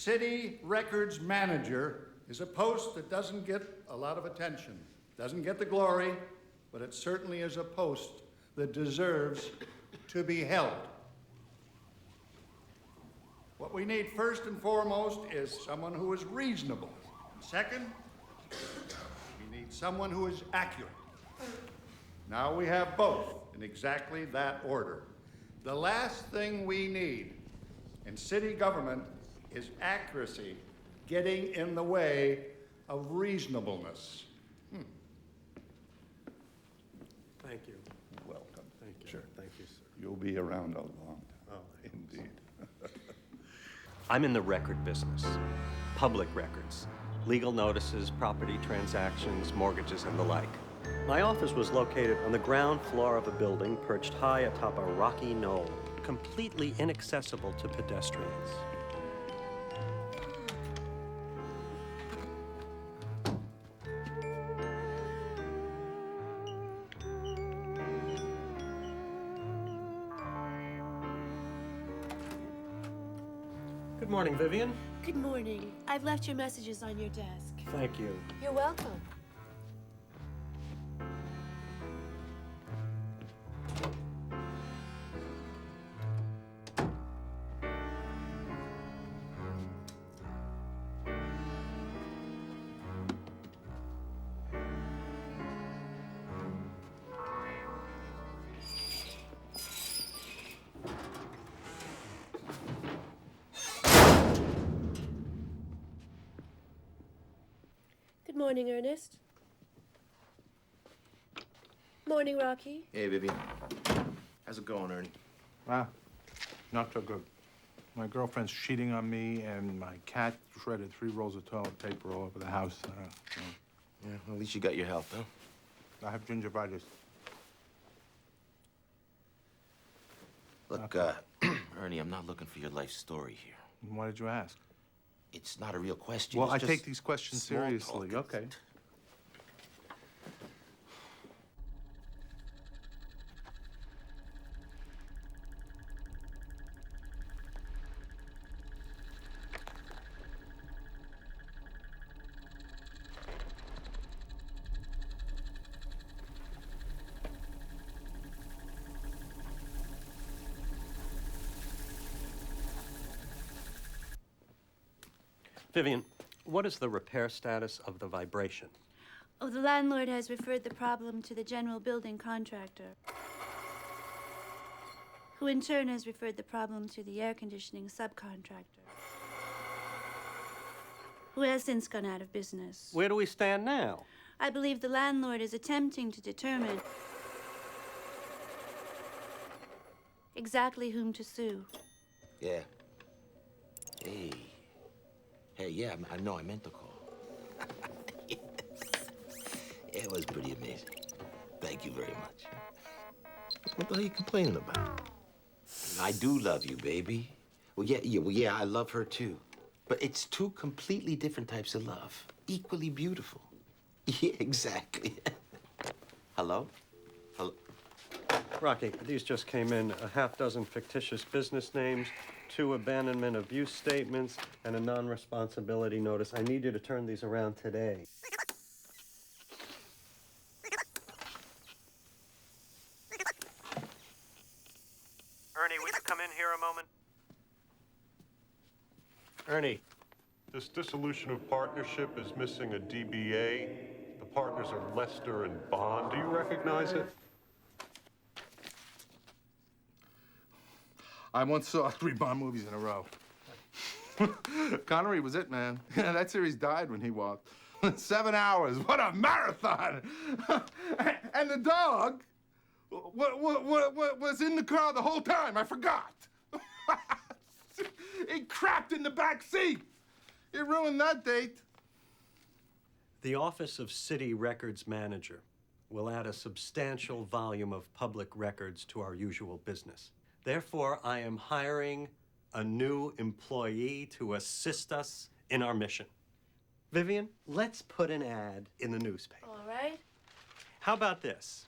city records manager is a post that doesn't get a lot of attention, doesn't get the glory, but it certainly is a post that deserves to be held. What we need first and foremost is someone who is reasonable. Second, we need someone who is accurate. Now we have both in exactly that order. The last thing we need in city government is accuracy getting in the way of reasonableness. Thank you. Welcome. Thank you. Sure. Thank you, sir. You'll be around a long time. Oh, Indeed. I'm in the record business. Public records. Legal notices, property transactions, mortgages, and the like. My office was located on the ground floor of a building perched high atop a rocky knoll, completely inaccessible to pedestrians. Good morning, Vivian. Good morning. I've left your messages on your desk. Thank you. You're welcome. Good morning, Ernest. Morning, Rocky. Hey, Vivian. How's it going, Ernie? Wow, not so good. My girlfriend's cheating on me, and my cat shredded 3 rolls of toilet paper all over the house. Yeah, well, at least you got your help, huh? I have gingivitis. Look, Ernie, I'm not looking for your life story here. Why did you ask? It's not a real question. Well, it's I just take these questions small seriously. talk. Okay. Vivian, what is the repair status of the vibration? Oh, the landlord has referred the problem to the general building contractor, who in turn has referred the problem to the air conditioning subcontractor, who has since gone out of business. Where do we stand now? I believe the landlord is attempting to determine exactly whom to sue. Yeah. Hey. Hey, yeah, I know I meant to call. It was pretty amazing. Thank you very much. What the hell are you complaining about? I do love you, baby. Well, yeah, I love her too. But it's 2 completely different types of love. Equally beautiful. Yeah, exactly. Hello? Hello? Rocky, these just came in. A half-dozen fictitious business names, 2 abandonment abuse statements, and a non-responsibility notice. I need you to turn these around today. Ernie, would you come in here a moment? Ernie. This dissolution of partnership is missing a DBA. The partners are Lester and Bond. Do you recognize it? I once saw 3 Bond movies in a row. Connery was it, man. That series died when he walked. 7 hours. What a marathon! And the dog was in the car the whole time. I forgot. He crapped in the back seat. It ruined that date. The Office of City Records Manager will add a substantial volume of public records to our usual business. Therefore, I am hiring a new employee to assist us in our mission. Vivian, let's put an ad in the newspaper. All right. How about this?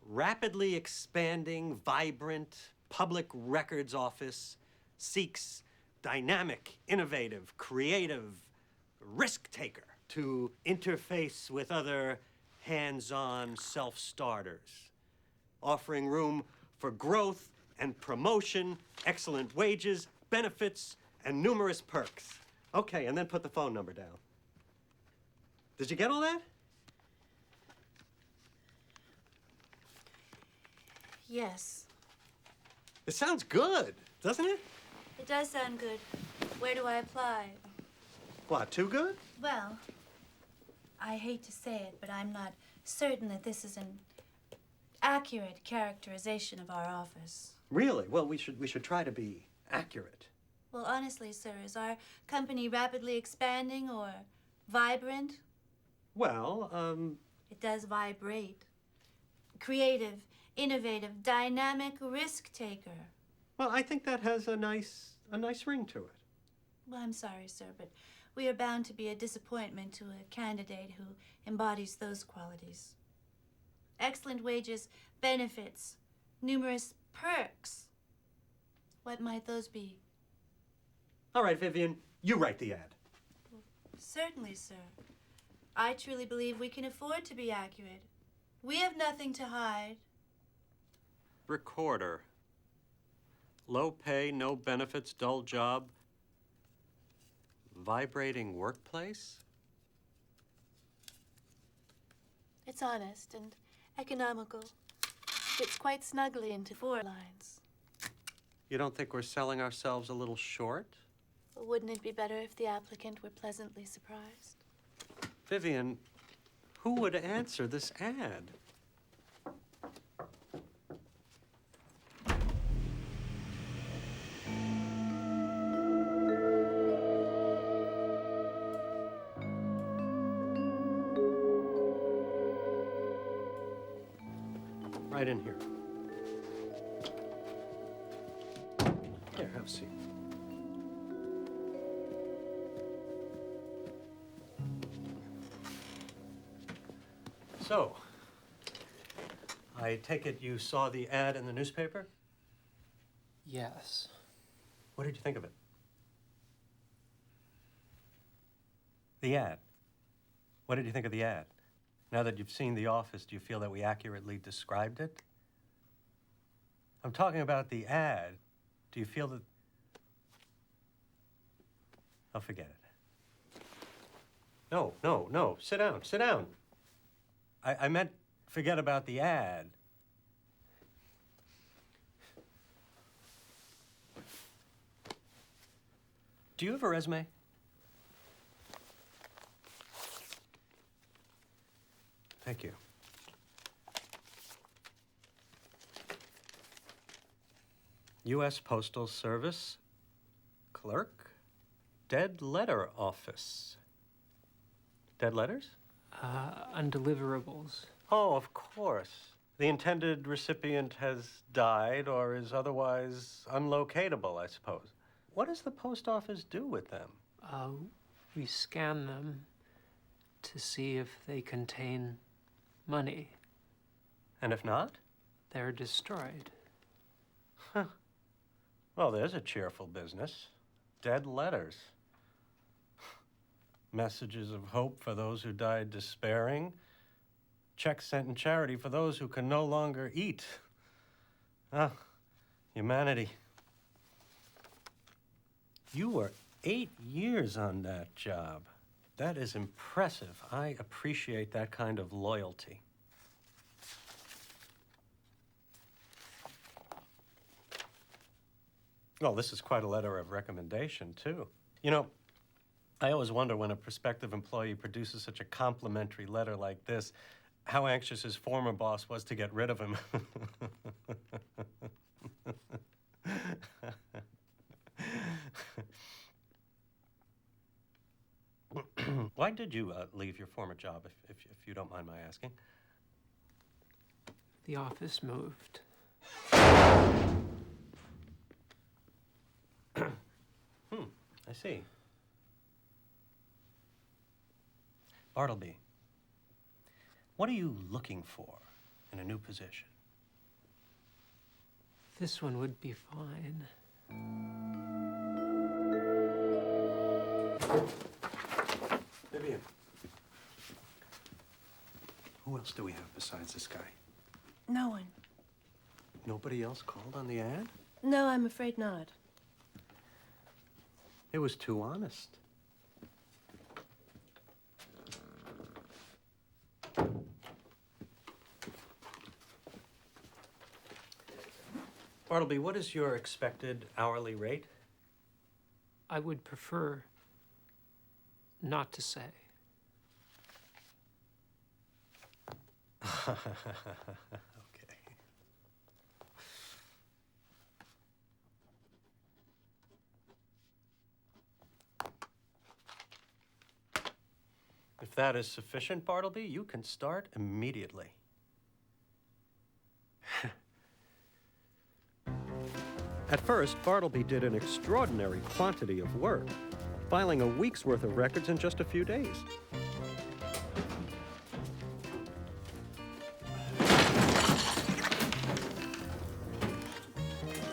Rapidly expanding, vibrant public records office seeks dynamic, innovative, creative risk taker to interface with other hands-on self-starters, offering room for growth and promotion, excellent wages, benefits, and numerous perks. Okay, and then put the phone number down. Did you get all that? Yes. It sounds good, doesn't it? It does sound good. Where do I apply? What, too good? Well, I hate to say it, but I'm not certain that this is an accurate characterization of our office. Really? Well, we should try to be accurate. Well, honestly, sir, is our company rapidly expanding or vibrant? Well, It does vibrate. Creative, innovative, dynamic risk taker. well, I think that has a nice ring to it. Well, I'm sorry, sir, but we are bound to be a disappointment to a candidate who embodies those qualities. Excellent wages, benefits, numerous perks. What might those be? All right, Vivian, you write the ad. Certainly, sir. I truly believe we can afford to be accurate. We have nothing to hide. Recorder. Low pay, no benefits, dull job. Vibrating workplace? It's honest and economical. Fits quite snugly into 4 lines. You don't think we're selling ourselves a little short? But wouldn't it be better if the applicant were pleasantly surprised? Vivian, who would answer this ad? Right in here. Here, have a seat. So, I take it you saw the ad in the newspaper? Yes. What did you think of it? The ad. What did you think of the ad? Now that you've seen The Office, do you feel that we accurately described it? I'm talking about the ad. Do you feel that... Oh, forget it. No. Sit down. I meant forget about the ad. Do you have a resume? Thank you. U.S. Postal Service, clerk, dead letter office. Dead letters? Undeliverables. Oh, of course. The intended recipient has died or is otherwise unlocatable, I suppose. What does the post office do with them? We scan them to see if they contain money. And if not? They're destroyed. Huh. Well, there's a cheerful business. Dead letters. Messages of hope for those who died despairing. Checks sent in charity for those who can no longer eat. Ah, humanity. You were 8 years on that job. That is impressive. I appreciate that kind of loyalty. Well, this is quite a letter of recommendation, too. You know, I always wonder when a prospective employee produces such a complimentary letter like this, how anxious his former boss was to get rid of him. Why did you leave your former job, if you don't mind my asking? The office moved. I see. Bartleby, what are you looking for in a new position? This one would be fine. Vivian. Who else do we have besides this guy? No one. Nobody else called on the ad? No, I'm afraid not. It was too honest. Bartleby, what is your expected hourly rate? I would prefer not to say. Okay. If that is sufficient, Bartleby, you can start immediately. At first, Bartleby did an extraordinary quantity of work, filing a week's worth of records in just a few days.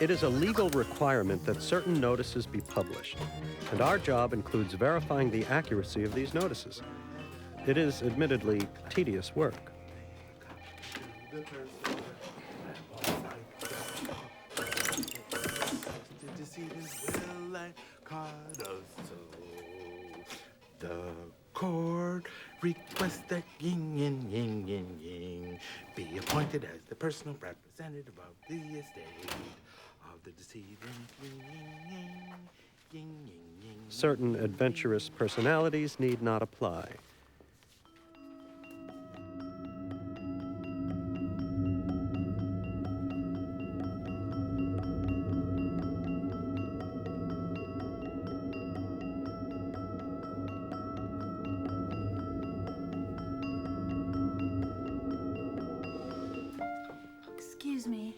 It is a legal requirement that certain notices be published, and our job includes verifying the accuracy of these notices. It is admittedly tedious work. The court requests that yin yin yin yin yin be appointed as the personal representative of the estate of the decedent. Yin yin yin yin yin yin. Certain adventurous personalities need not apply. Excuse me.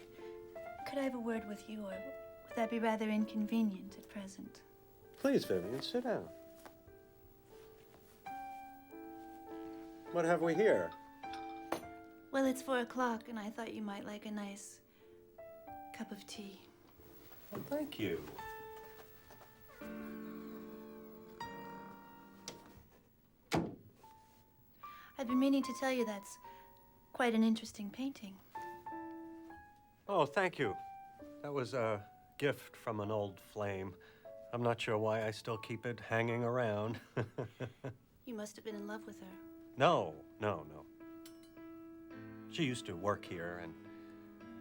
Could I have a word with you, or would that be rather inconvenient at present? Please, Vivian, sit down. What have we here? Well, it's 4 o'clock, and I thought you might like a nice cup of tea. Well, thank you. I've been meaning to tell you that's quite an interesting painting. Oh, thank you. That was a gift from an old flame. I'm not sure why I still keep it hanging around. You must have been in love with her. No. She used to work here, and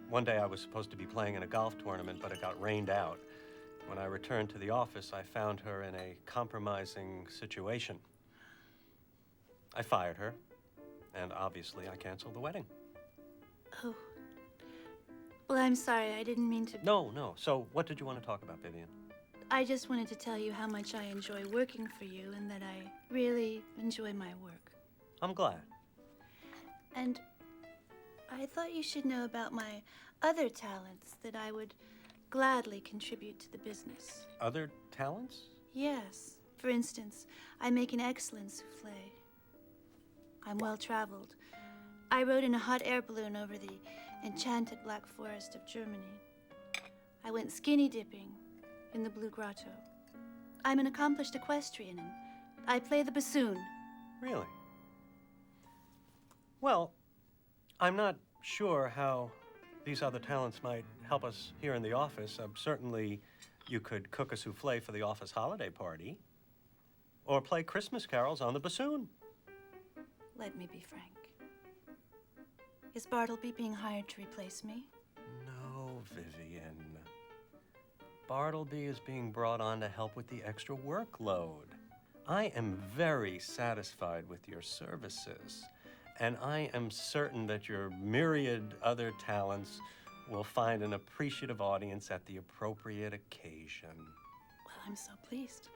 one day I was supposed to be playing in a golf tournament, but it got rained out. When I returned to the office, I found her in a compromising situation. I fired her, and obviously I canceled the wedding. Oh. Well, I'm sorry. I didn't mean to... No. So what did you want to talk about, Vivian? I just wanted to tell you how much I enjoy working for you and that I really enjoy my work. I'm glad. And I thought you should know about my other talents that I would gladly contribute to the business. Other talents? Yes. For instance, I make an excellent souffle. I'm well-traveled. I rode in a hot air balloon over the enchanted Black Forest of Germany. I went skinny dipping in the Blue Grotto. I'm an accomplished equestrian, and I play the bassoon. Really? Well, I'm not sure how these other talents might help us here in the office. Certainly, you could cook a souffle for the office holiday party, or play Christmas carols on the bassoon. Let me be frank. Is Bartleby being hired to replace me? No, Vivian. Bartleby is being brought on to help with the extra workload. I am very satisfied with your services, and I am certain that your myriad other talents will find an appreciative audience at the appropriate occasion. Well, I'm so pleased.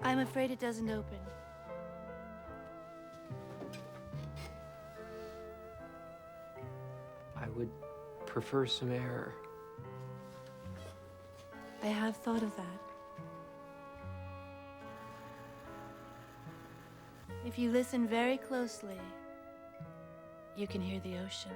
I'm afraid it doesn't open. I would prefer some air. I have thought of that. If you listen very closely, you can hear the ocean.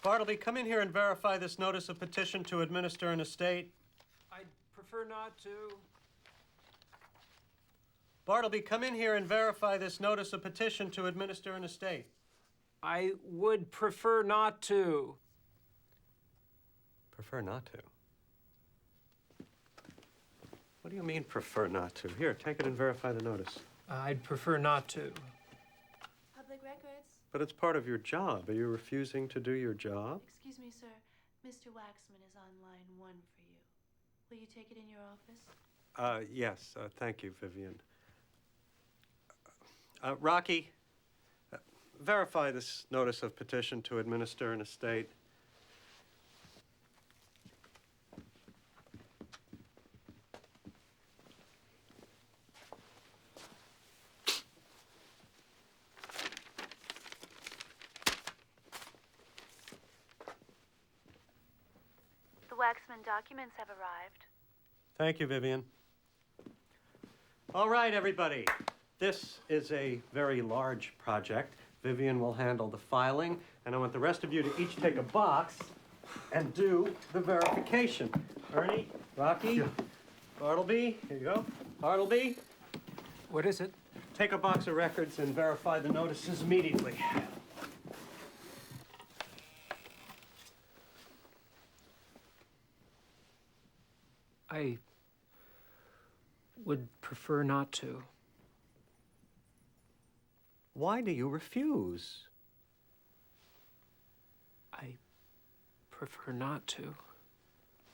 Bartleby, come in here and verify this notice of petition to administer an estate. I'd prefer not to. Bartleby, come in here and verify this notice of petition to administer an estate. I would prefer not to. Prefer not to? What do you mean, prefer not to? Here, take it and verify the notice. I'd prefer not to. Public records? But it's part of your job. Are you refusing to do your job? Excuse me, sir. Mr. Waxman is on line 1 for you. Will you take it in your office? Yes. Thank you, Vivian. Rocky, verify this notice of petition to administer an estate. The Waxman documents have arrived. Thank you, Vivian. All right, everybody. This is a very large project. Vivian will handle the filing, and I want the rest of you to each take a box and do the verification. Ernie, Rocky, Bartleby, here you go. Bartleby, What is it? take a box of records and verify the notices immediately. I would prefer not to. Why do you refuse? I prefer not to.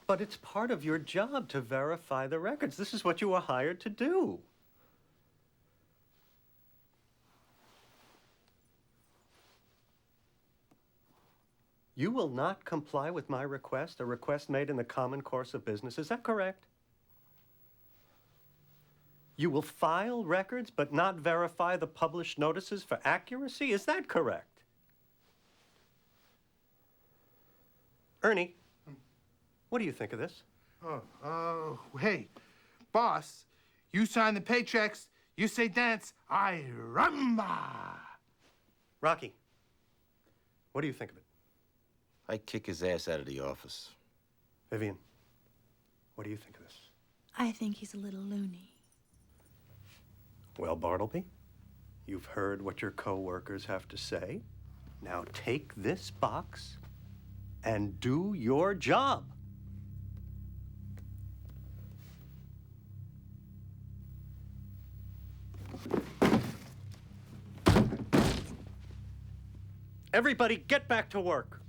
But it's part of your job to verify the records. This is what you were hired to do. You will not comply with my request, a request made in the common course of business. Is that correct? You will file records but not verify the published notices for accuracy? Is that correct? Ernie, what do you think of this? Hey, boss, you sign the paychecks, you say dance, I rumba. Rocky, what do you think of it? I'd kick his ass out of the office. Vivian, what do you think of this? I think he's a little loony. Well, Bartleby, you've heard what your co-workers have to say. Now take this box and do your job. Everybody, get back to work.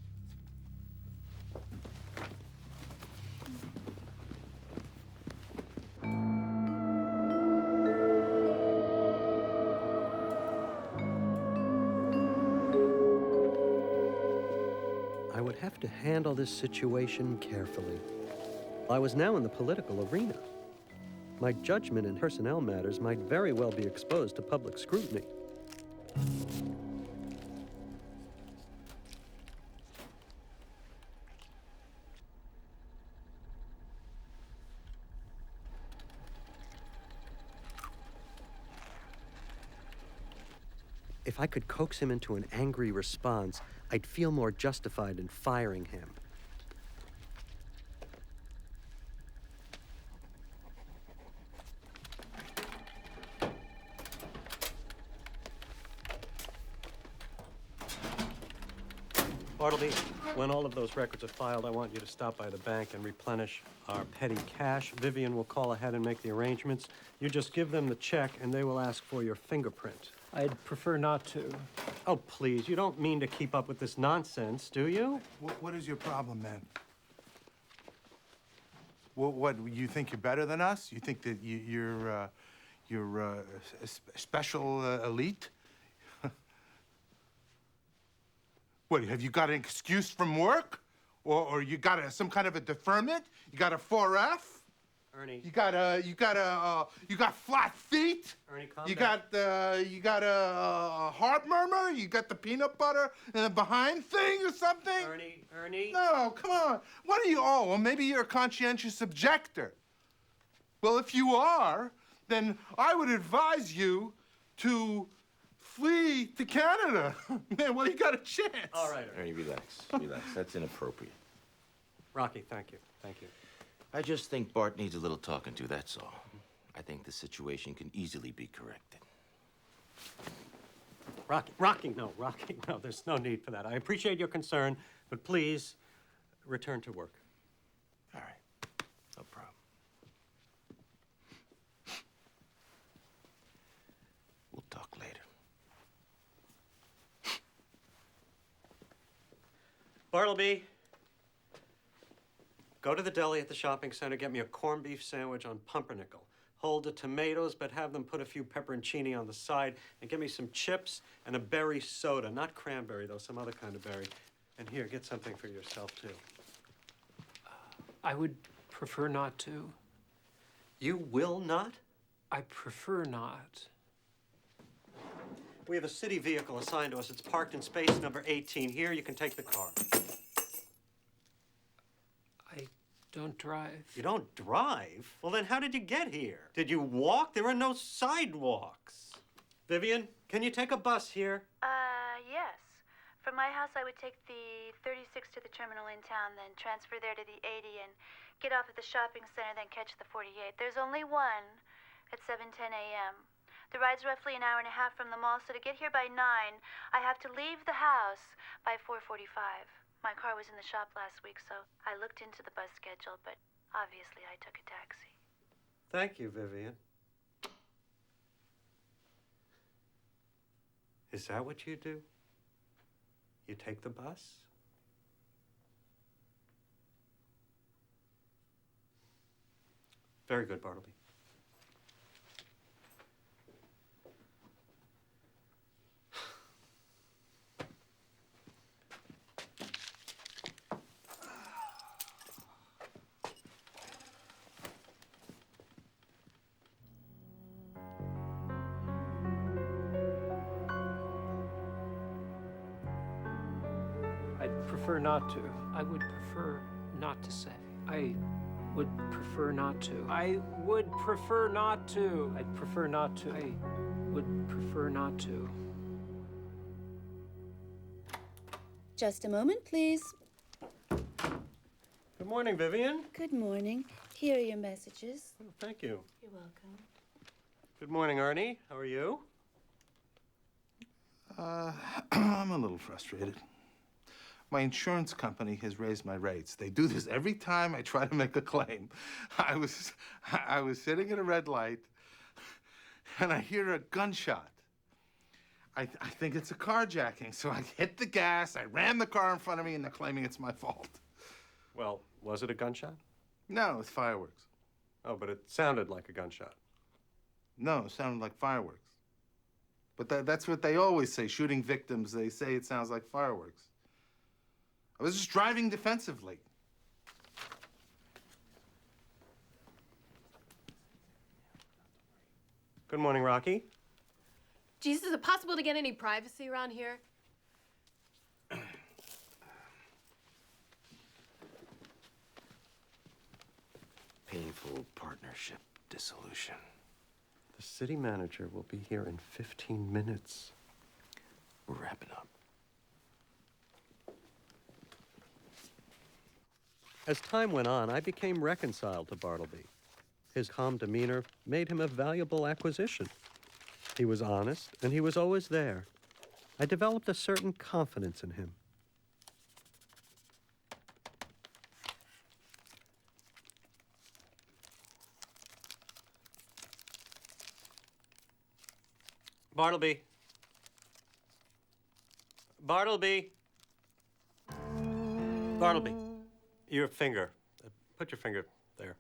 I would have to handle this situation carefully. I was now in the political arena. My judgment in personnel matters might very well be exposed to public scrutiny. If I could coax him into an angry response, I'd feel more justified in firing him. Bartleby, when all of those records are filed, I want you to stop by the bank and replenish our petty cash. Vivian will call ahead and make the arrangements. You just give them the check, and they will ask for your fingerprint. I'd prefer not to. Oh, please, you don't mean to keep up with this nonsense, do you? What is your problem, man? What, you think you're better than us? You think that you're a special elite? What, have you got an excuse from work? Or you got some kind of a deferment? You got a 4F? Ernie. You got flat feet? Ernie, calm you down. You got a heart murmur? You got the peanut butter in the behind thing or something? Ernie. No, come on. What are you? Oh, well, maybe you're a conscientious objector. Well, if you are, then I would advise you to flee to Canada. Man, well, you got a chance. All right, Ernie. Ernie, relax. Relax. That's inappropriate. Rocky, thank you. Thank you. I just think Bart needs a little talking to, that's all. I think the situation can easily be corrected. Rocky, no, there's no need for that. I appreciate your concern, but please return to work. All right. No problem. We'll talk later. Bartleby, go to the deli at the shopping center, get me a corned beef sandwich on pumpernickel. Hold the tomatoes, but have them put a few pepperoncini on the side, and get me some chips and a berry soda. Not cranberry, though, some other kind of berry. And here, get something for yourself, too. I would prefer not to. You will not? I prefer not. We have a city vehicle assigned to us. It's parked in space number 18. Here, you can take the car. I don't drive. You don't drive? Well, then how did you get here? Did you walk? There are no sidewalks. Vivian, can you take a bus here? Yes. From my house, I would take the 36 to the terminal in town, then transfer there to the 80 and get off at the shopping center, then catch the 48. There's only one at 7:10 a.m. The ride's roughly an hour and a half from the mall, so to get here by 9, I have to leave the house by 4:45. My car was in the shop last week, so I looked into the bus schedule, but obviously I took a taxi. Thank you, Vivian. Is that what you do? You take the bus? Very good, Bartleby. I'd prefer not to. I would prefer not to say. I would prefer not to. I would prefer not to. I'd prefer not to. I would prefer not to. Just a moment, please. Good morning, Vivian. Good morning. Here are your messages. Oh, thank you. You're welcome. Good morning, Ernie. How are you? I'm a little frustrated. My insurance company has raised my rates. They do this every time I try to make a claim. I was sitting at a red light, and I hear a gunshot. I think it's a carjacking, so I hit the gas, I ram the car in front of me, and they're claiming it's my fault. Well, was it a gunshot? No, it's fireworks. Oh, but it sounded like a gunshot. No, it sounded like fireworks. But that's what they always say. Shooting victims, they say it sounds like fireworks. I was just driving defensively. Good morning, Rocky. Jesus, is it possible to get any privacy around here? Painful partnership dissolution. The city manager will be here in 15 minutes. We're wrapping up. As time went on, I became reconciled to Bartleby. His calm demeanor made him a valuable acquisition. He was honest, and he was always there. I developed a certain confidence in him. Bartleby. Bartleby. Bartleby. Your finger. Put your finger there.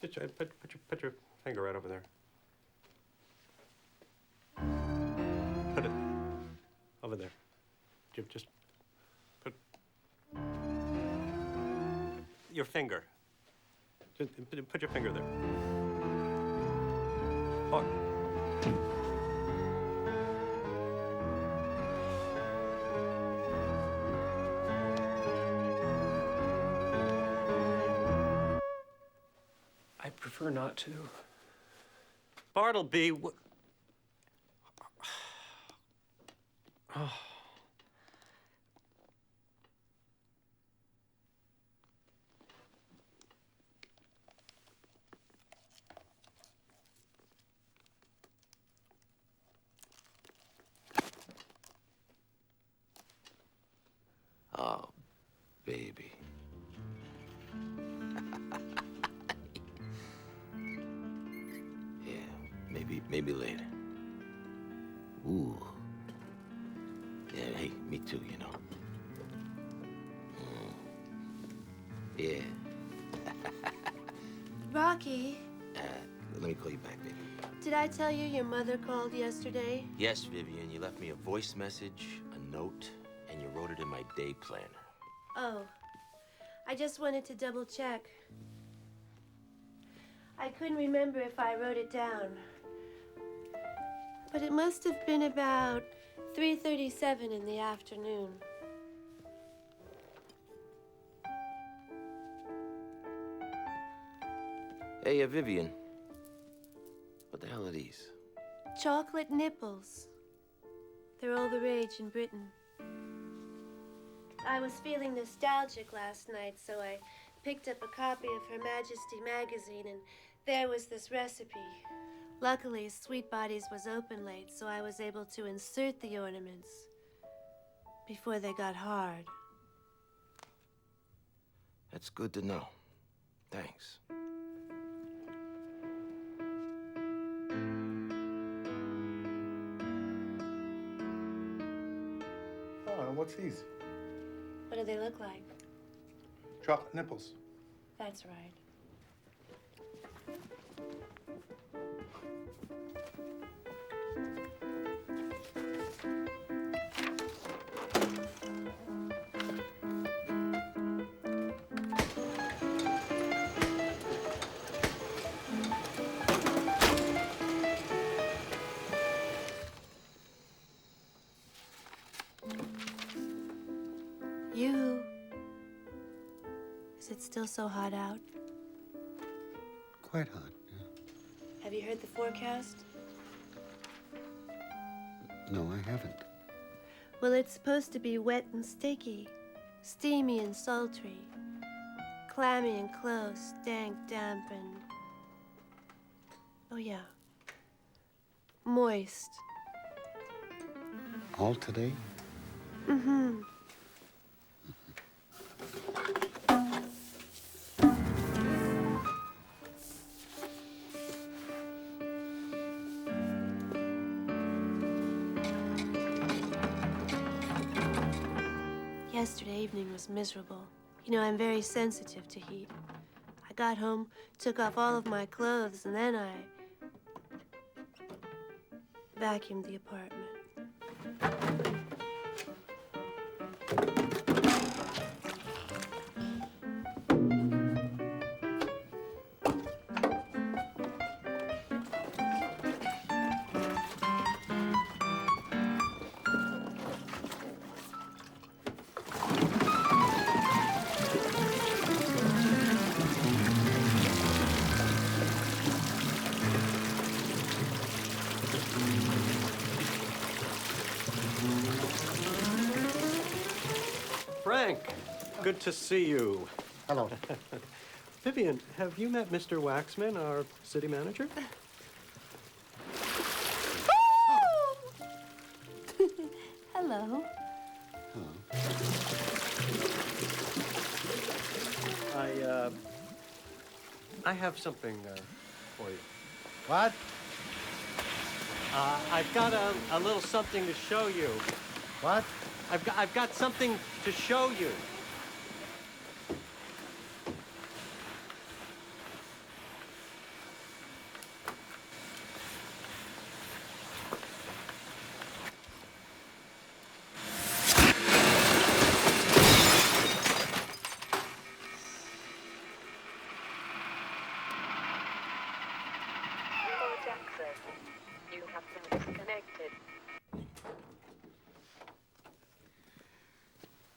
Put your finger right over there. Put it over there. Just put your finger. Just put your finger there. Oh. I'd prefer not to. Bartleby, oh. Oh, baby. Yeah, maybe later. Ooh. Yeah, hey, me too, you know. Yeah. Rocky, Let me call you back, baby. did I tell you your mother called yesterday? Yes, Vivian, you left me a voice message, a note, and you wrote it in my day planner. Oh, I just wanted to double check. I couldn't remember if I wrote it down. But it must have been about 3:37 in the afternoon. Hey, Vivian. What the hell are these? Chocolate nipples. They're all the rage in Britain. I was feeling nostalgic last night, so I picked up a copy of Her Majesty magazine, and there was this recipe. Luckily, Sweet Bodies was open late, so I was able to insert the ornaments before they got hard. That's good to know. Thanks. Oh, what's these? What do they look like? Chocolate nipples. That's right. Is it still so hot out? Quite hot, yeah. Have you heard the forecast? No, I haven't. Well, it's supposed to be wet and sticky, steamy and sultry, clammy and close, dank, damp, and... oh, yeah. Moist. All today? Mm-hmm. Yesterday evening was miserable. You know, I'm very sensitive to heat. I got home, took off all of my clothes, and then I vacuumed the apartment. Frank, good to see you. Hello. Vivian, have you met Mr. Waxman, our city manager? Hello. I have something for you. What? I've got a little something to show you. What? I've got something to show you.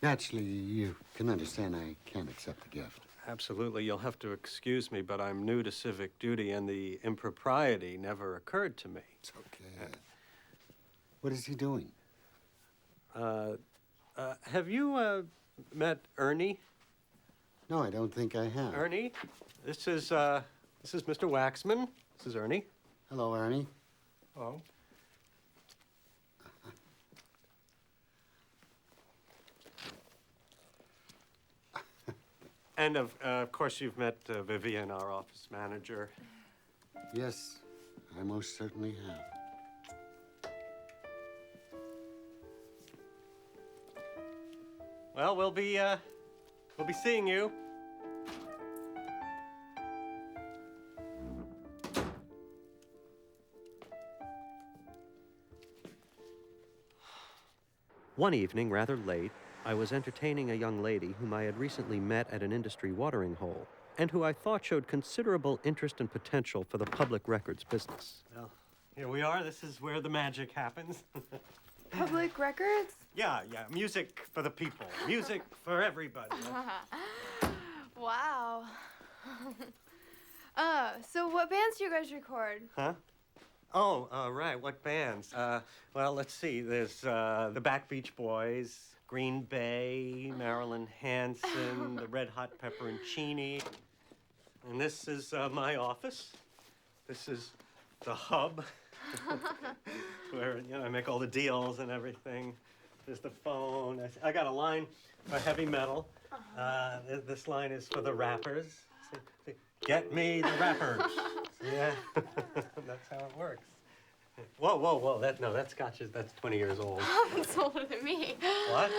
Naturally, you can understand I can't accept the gift. Absolutely. You'll have to excuse me, but I'm new to civic duty, and the impropriety never occurred to me. It's okay. What is he doing? Have you met Ernie? No, I don't think I have. Ernie, this is Mr. Waxman. This is Ernie. Hello, Ernie. Oh? And of course, you've met Vivian, our office manager. Yes, I most certainly have. Well, we'll be seeing you. One evening, rather late, I was entertaining a young lady whom I had recently met at an industry watering hole, and who I thought showed considerable interest and potential for the public records business. Well, here we are. This is where the magic happens. Public records? Yeah, music for the people. Music for everybody. Wow. So what bands do you guys record? Huh? Oh, right. What bands? Well, let's see. There's the Back Beach Boys, Green Bay, Marilyn Hanson, the Red Hot Pepperoncini. And this is my office. This is the hub where I make all the deals and everything. There's the phone. I got a line for heavy metal. This line is for the rappers. See, get me the rappers. Yeah, that's how it works. Whoa. That scotch that's 20 years old. It's older than me. What?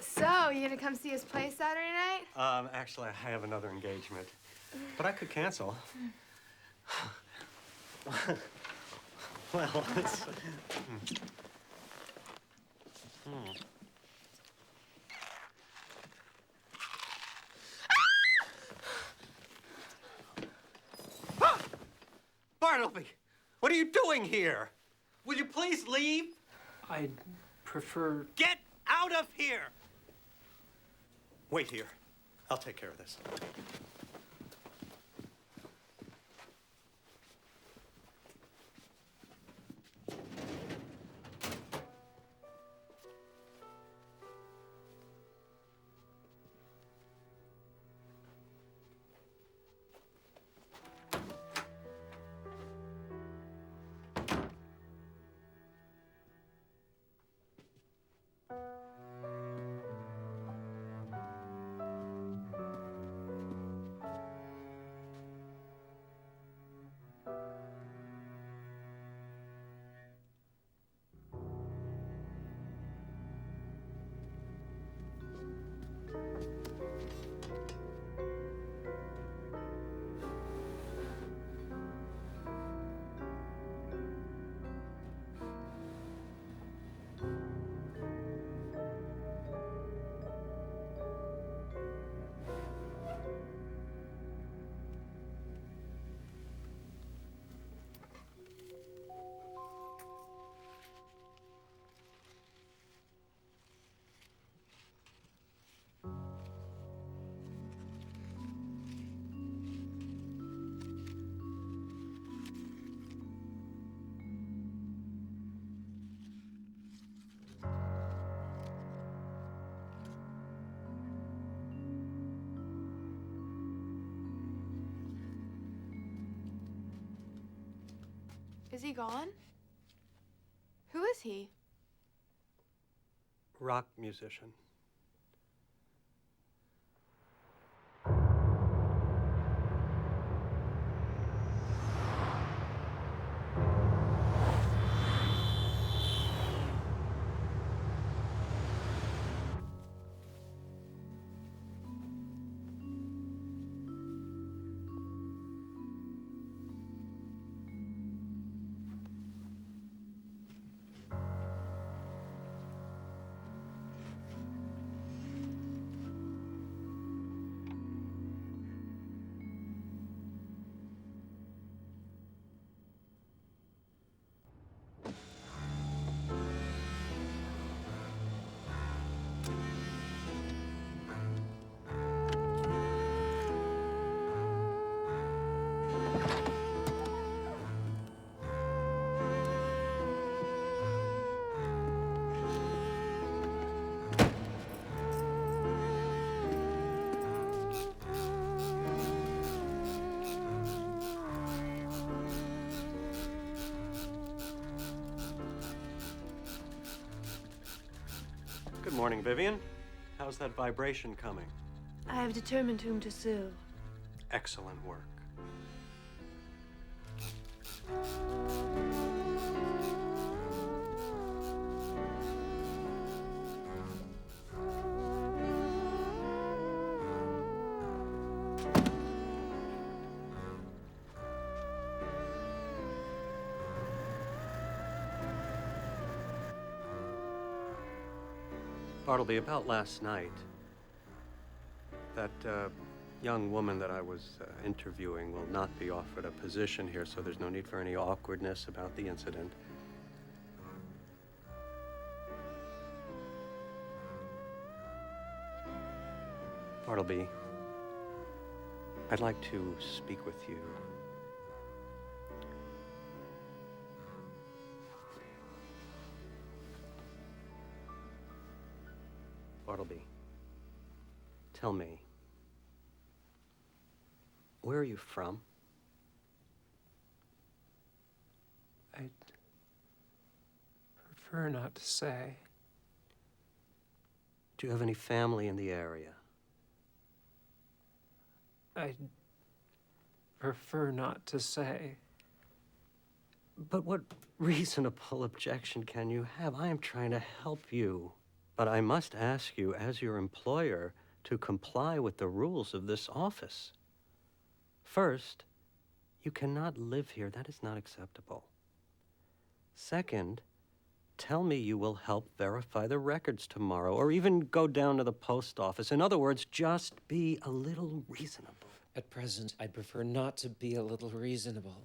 So, you gonna come see us play Saturday night? Actually, I have another engagement, but I could cancel. Well, it's... Bartleby, what are you doing here? Will you please leave? I'd prefer... Get out of here! Wait here. I'll take care of this. Is he gone? Who is he? Rock musician. Good morning, Vivian. How's that vibration coming? I have determined whom to sue. Excellent work. Bartleby, about last night, that young woman that I was interviewing will not be offered a position here, so there's no need for any awkwardness about the incident. Bartleby, I'd like to speak with you. Bartleby, tell me, where are you from? I'd prefer not to say. Do you have any family in the area? I'd prefer not to say. But what reasonable objection can you have? I am trying to help you. But I must ask you, as your employer, to comply with the rules of this office. First, you cannot live here. That is not acceptable. Second, tell me you will help verify the records tomorrow, or even go down to the post office. In other words, just be a little reasonable. At present, I'd prefer not to be a little reasonable.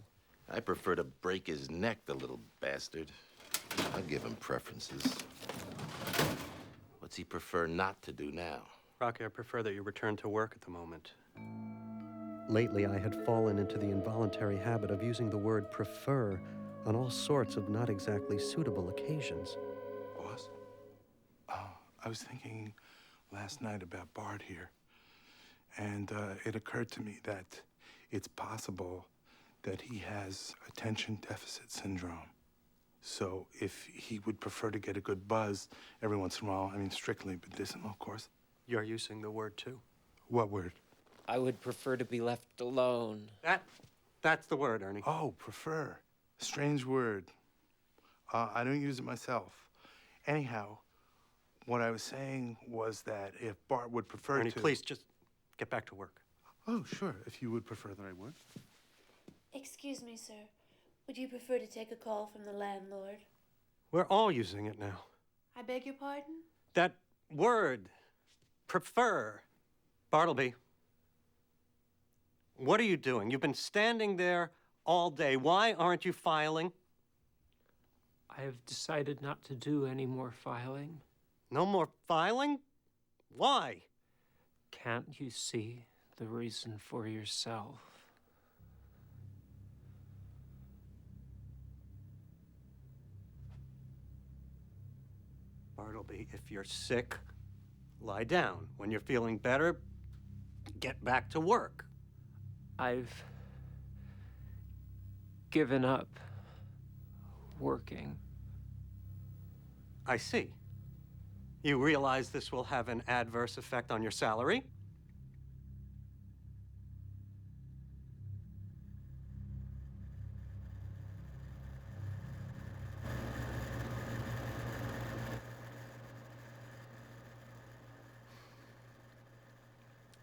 I prefer to break his neck, the little bastard. I'll give him preferences. What's he prefer not to do now? Rocky, I prefer that you return to work at the moment. Lately, I had fallen into the involuntary habit of using the word prefer on all sorts of not exactly suitable occasions. Boss? I was thinking last night about Bart here, and it occurred to me that it's possible that he has attention deficit syndrome. So if he would prefer to get a good buzz every once in a while, I mean strictly medicinal, of course. You're using the word too. What word? I would prefer to be left alone. That's the word, Ernie. Oh, prefer. Strange word. I don't use it myself. Anyhow, what I was saying was that if Bart would prefer Ernie, to... please, just get back to work. Oh, sure, if you would prefer that I would. Excuse me, sir. Would you prefer to take a call from the landlord? We're all using it now. I beg your pardon? That word, prefer. Bartleby, what are you doing? You've been standing there all day. Why aren't you filing? I have decided not to do any more filing. No more filing? Why? Can't you see the reason for yourself? Bartleby, if you're sick, lie down. When you're feeling better, get back to work. I've given up working. I see. You realize this will have an adverse effect on your salary?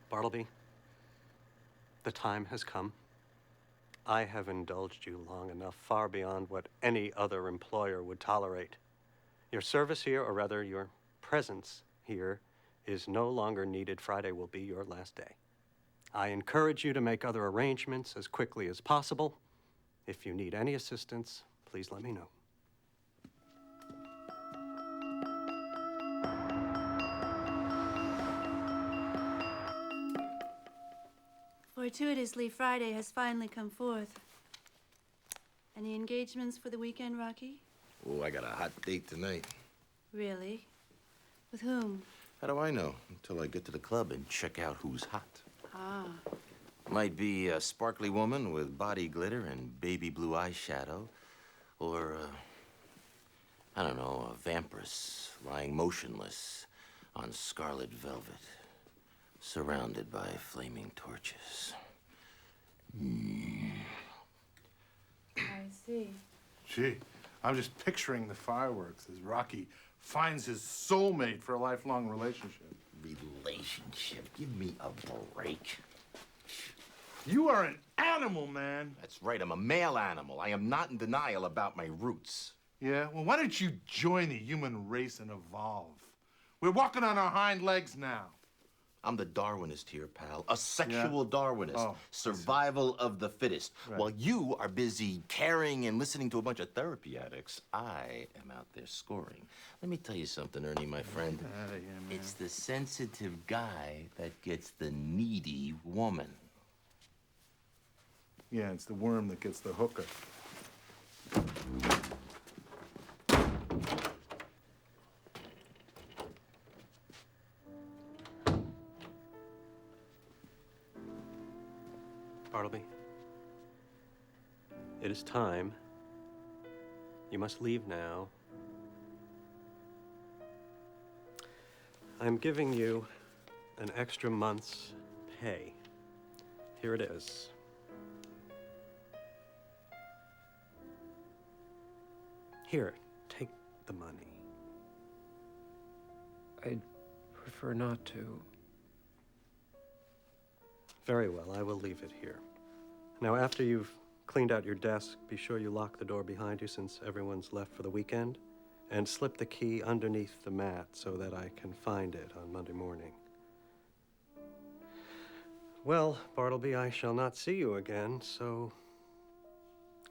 Bartleby, the time has come. I have indulged you long enough, far beyond what any other employer would tolerate. Your service here, or rather your presence here, is no longer needed. Friday will be your last day. I encourage you to make other arrangements as quickly as possible. If you need any assistance, please let me know. Fortuitously, Friday has finally come forth. Any engagements for the weekend, Rocky? Oh, I got a hot date tonight. Really? With whom? How do I know? Until I get to the club and check out who's hot. Ah. Might be a sparkly woman with body glitter and baby blue eyeshadow. Or, I don't know, a vampiress lying motionless on scarlet velvet, surrounded by flaming torches. I see. Gee, I'm just picturing the fireworks as Rocky finds his soulmate for a lifelong relationship. Relationship? Give me a break. You are an animal, man. That's right, I'm a male animal. I am not in denial about my roots. Yeah? Well, why don't you join the human race and evolve? We're walking on our hind legs now. I'm the Darwinist here, pal. A sexual Darwinist. Oh, Survival of the fittest. Right. While you are busy caring and listening to a bunch of therapy addicts, I am out there scoring. Let me tell you something, Ernie, my friend. Get out of here, man. It's the sensitive guy that gets the needy woman. Yeah, it's the worm that gets the hooker. Bartleby, it is time. You must leave now. I'm giving you an extra month's pay. Here it is. Here, take the money. I'd prefer not to. Very well, I will leave it here. Now, after you've cleaned out your desk, be sure you lock the door behind you since everyone's left for the weekend, and slip the key underneath the mat so that I can find it on Monday morning. Well, Bartleby, I shall not see you again, so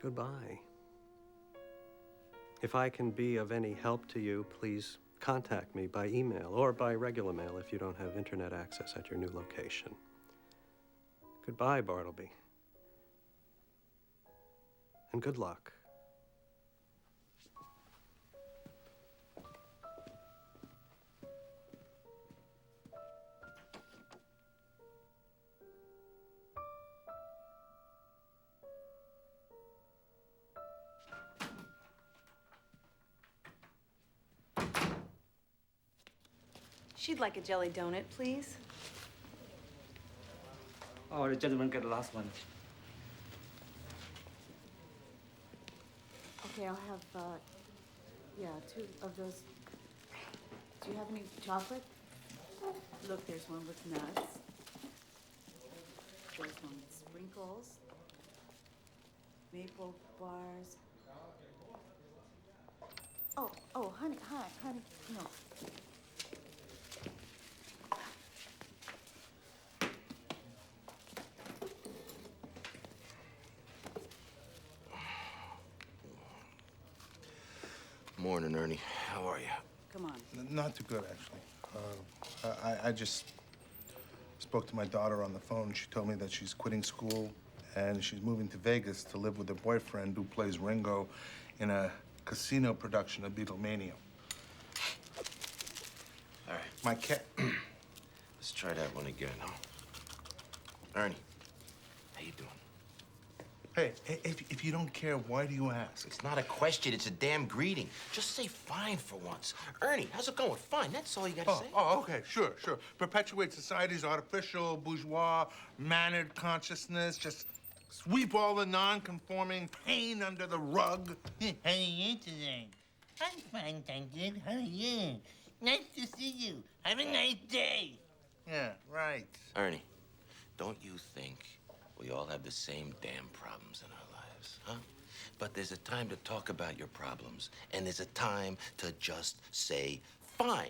goodbye. If I can be of any help to you, please contact me by email or by regular mail if you don't have internet access at your new location. Goodbye, Bartleby. And good luck. She'd like a jelly donut, please. Oh, the gentleman get the last one. Okay, I'll have, yeah, 2 of those. Do you have any chocolate? Look, there's one with nuts. There's one with sprinkles. Maple bars. Oh, honey, no. Morning, Ernie. How are you? Come on. Not too good, actually. I just spoke to my daughter on the phone. She told me that she's quitting school and she's moving to Vegas to live with her boyfriend who plays Ringo in a casino production of Beatlemania. All right. My cat. Let's try that one again, huh? Ernie, how you doing? Hey, if you don't care, why do you ask? It's not a question, it's a damn greeting. Just say fine for once. Ernie, how's it going? Fine, that's all you gotta say. Oh, okay, sure. Perpetuate society's artificial, bourgeois, mannered consciousness. Just sweep all the non-conforming pain under the rug. How are you today? I'm fine, thank you. How are you? Nice to see you. Have a nice day. Yeah, right. Ernie, don't you think we all have the same damn problems in our lives, huh? But there's a time to talk about your problems, and there's a time to just say, fine.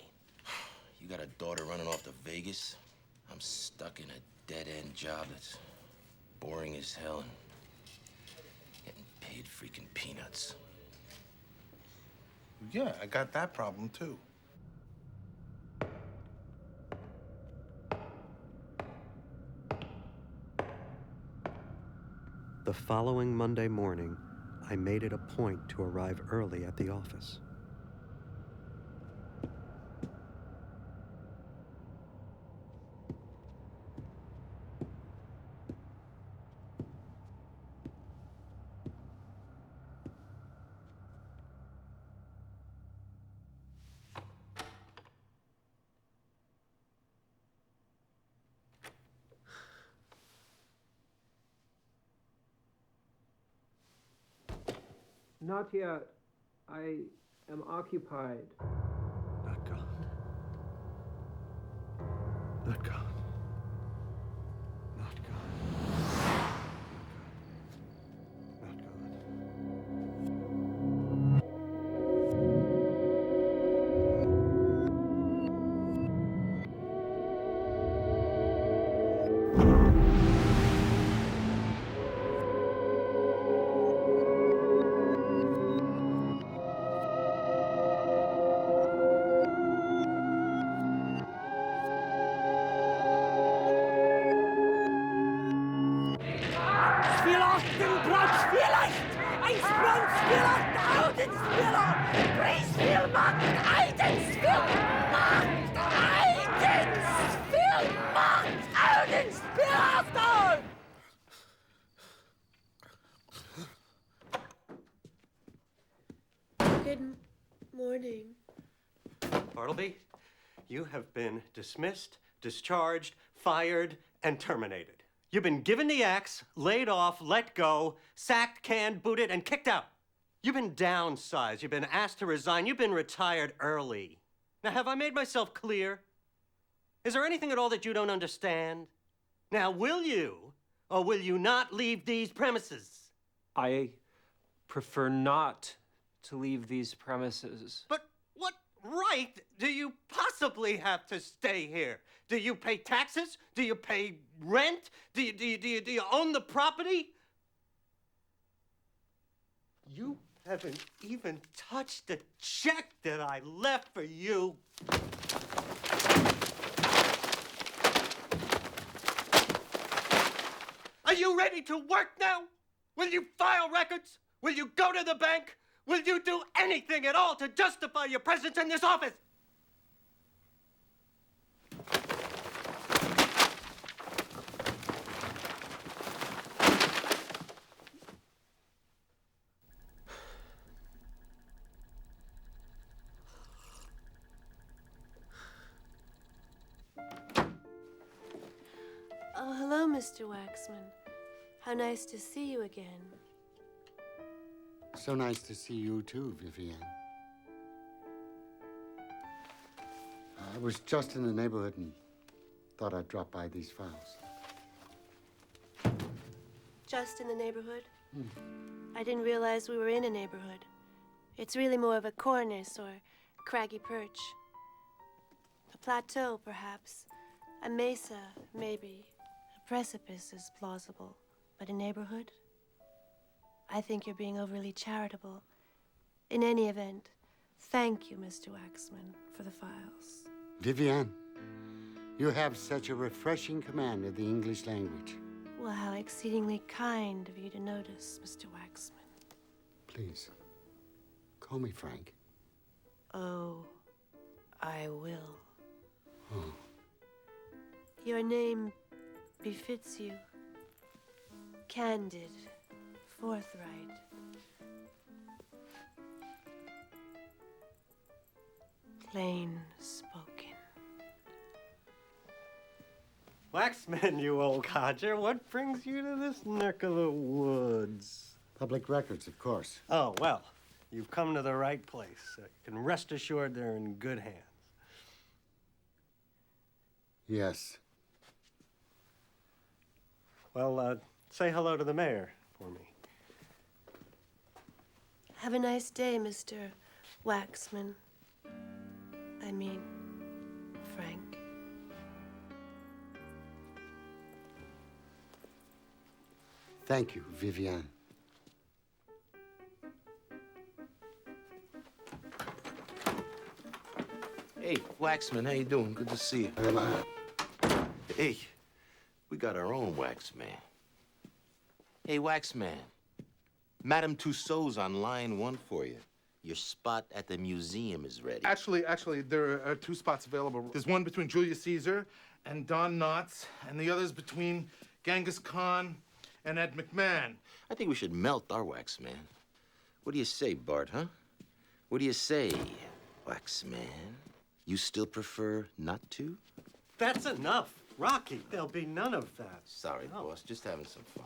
You got a daughter running off to Vegas? I'm stuck in a dead-end job that's boring as hell and getting paid freaking peanuts. Yeah, I got that problem, too. The following Monday morning, I made it a point to arrive early at the office. Not yet. I am occupied. Not God. Not God. Not God. Not God. Good morning. Bartleby, you have been dismissed, discharged, fired, and terminated. You've been given the axe, laid off, let go, sacked, canned, booted, and kicked out. You've been downsized. You've been asked to resign. You've been retired early. Now, have I made myself clear? Is there anything at all that you don't understand? Now, will you or will you not leave these premises? I prefer not to leave these premises. But what right do you possibly have to stay here? Do you pay taxes? Do you pay rent? Do you own the property? You haven't even touched the check that I left for you. Are you ready to work now? Will you file records? Will you go to the bank? Will you do anything at all to justify your presence in this office? Oh, hello, Mr. Waxman. How nice to see you again. So nice to see you too, Vivian. I was just in the neighborhood and thought I'd drop by these files. Just in the neighborhood? I didn't realize we were in a neighborhood. It's really more of a cornice or craggy perch. A plateau, perhaps. A mesa, maybe. A precipice is plausible. But a neighborhood? I think you're being overly charitable. In any event, thank you, Mr. Waxman, for the files. Vivian, you have such a refreshing command of the English language. Well, how exceedingly kind of you to notice, Mr. Waxman. Please, call me Frank. Oh, I will. Oh. Your name befits you. Candid, forthright. Plain spoken. Waxman, you old codger, what brings you to this neck of the woods? Public records, of course. Oh, well, you've come to the right place. You can rest assured they're in good hands. Yes. Well, say hello to the mayor for me. Have a nice day, Mr. Waxman. I mean, Frank. Thank you, Vivian. Hey, Waxman, how you doing? Good to see you. Hey, we got our own Waxman. Hey, Waxman, Madame Tussauds on line 1 for you. Your spot at the museum is ready. Actually, there are 2 spots available. There's one between Julius Caesar and Don Knotts, and the other's between Genghis Khan and Ed McMahon. I think we should melt our Waxman. What do you say, Bart, huh? What do you say, Waxman? You still prefer not to? That's enough. Rocky, there'll be none of that. Sorry, boss. Just having some fun.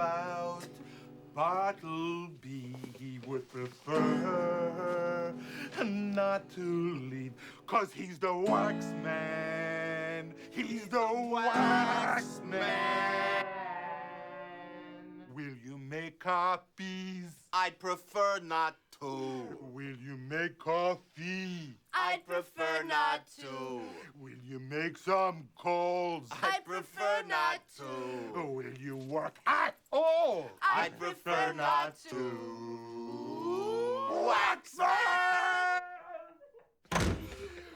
about Bartleby. He would prefer not to leave, 'cause he's the wax man. He's the wax man. Will you make copies? I'd prefer not to. Will you make coffee? I'd prefer not to. Will you make some calls? I'd prefer not to. Will you work at all? I'd prefer not to. Waxman!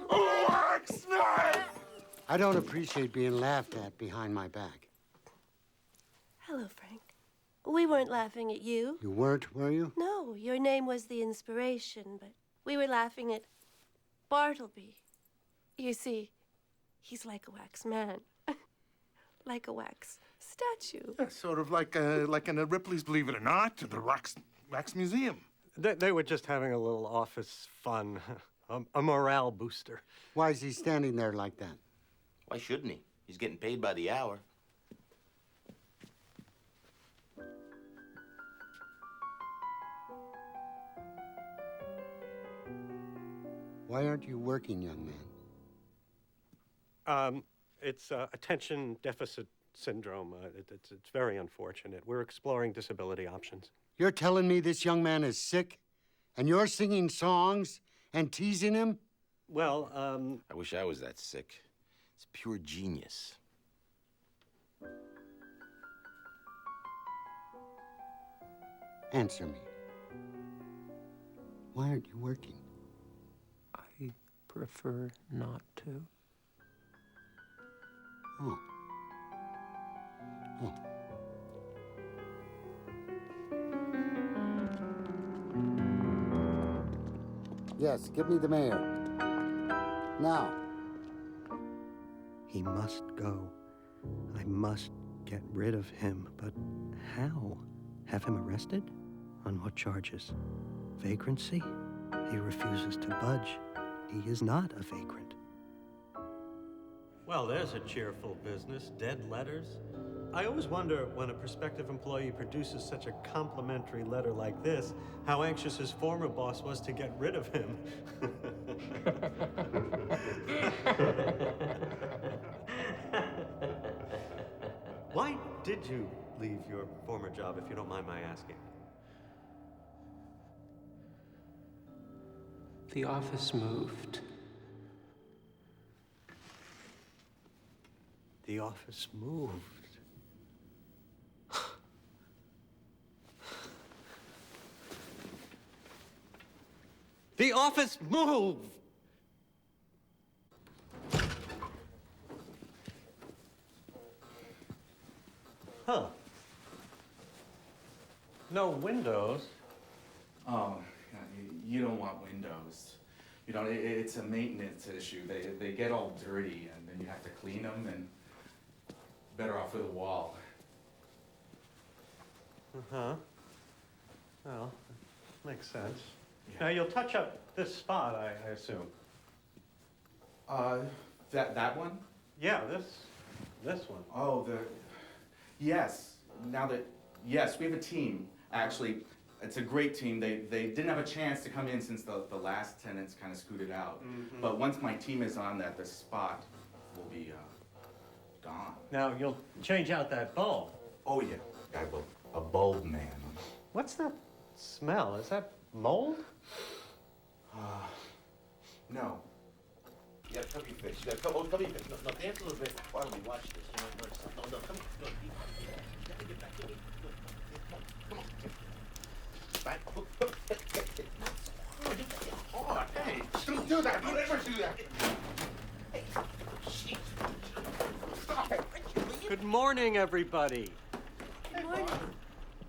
Waxman! I don't appreciate being laughed at behind my back. Hello, Frank. We weren't laughing at you. You weren't, were you? No, your name was the inspiration, but we were laughing at Bartleby. You see, he's like a wax man. Like a wax statue. Yeah, sort of like in a Ripley's Believe It or Not, to the Wax Museum. They were just having a little office fun, a morale booster. Why is he standing there like that? Why shouldn't he? He's getting paid by the hour. Why aren't you working, young man? It's attention deficit syndrome. It's very unfortunate. We're exploring disability options. You're telling me this young man is sick, and you're singing songs and teasing him? Well, I wish I was that sick. It's pure genius. Answer me. Why aren't you working? I prefer not to. Oh. Oh. Yes, give me the mayor. Now. he must go. I must get rid of him. But how? Have him arrested? On what charges? Vagrancy? He refuses to budge. He is not a vagrant. Well, there's a cheerful business. Dead letters. I always wonder, when a prospective employee produces such a complimentary letter like this, how anxious his former boss was to get rid of him. Why did you leave your former job, if you don't mind my asking? The office moved. The office moved. The office moved! Huh. No windows. Oh, you don't want windows. You know, it's a maintenance issue. They get all dirty, and then you have to clean them, and better off with a wall. Uh-huh. Well, makes sense. Yeah. Now, you'll touch up this spot, I assume. That one? Yeah, this one. Oh, yes. Yes, we have a team, actually. It's a great team. They didn't have a chance to come in since the last tenants kind of scooted out. Mm-hmm. But once my team is on that, the spot will be gone. Now, you'll change out that bulb. Oh, yeah. I will. A bulb man. What's that smell? Is that mold? No. You gotta cover your face. You gotta cover your face. No, dance a little bit. Bartleby, watch this. You might notice something. No, come here. You gotta get back to me. Come on. Back. Hard. Hey, don't do that. Don't ever do that. Hey, jeez. Stop it. Good morning, everybody. Good morning.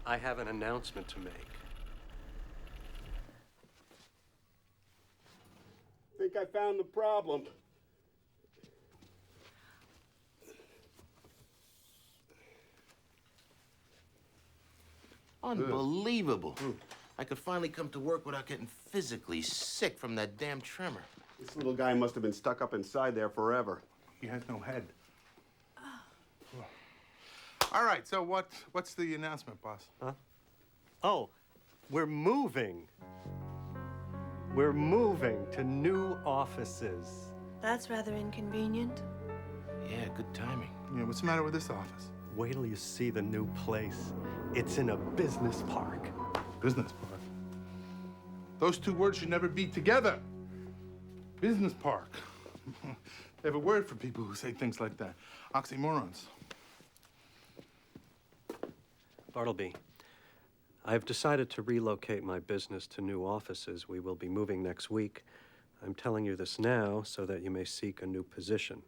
I have an announcement to make. I think I found the problem. Unbelievable. I could finally come to work without getting physically sick from that damn tremor. This little guy must have been stuck up inside there forever. He has no head. All right, so what's the announcement, boss? Huh? Oh, we're moving. We're moving to new offices. That's rather inconvenient. Yeah, good timing. Yeah, what's the matter with this office? Wait till you see the new place. It's in a business park. Business park? Those two words should never be together. Business park. They have a word for people who say things like that. Oxymorons. Bartleby, I've decided to relocate my business to new offices. We will be moving next week. I'm telling you this now so that you may seek a new position.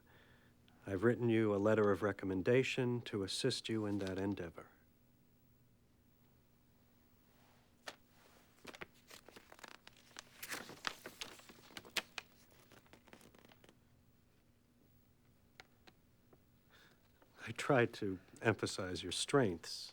I've written you a letter of recommendation to assist you in that endeavor. I tried to emphasize your strengths.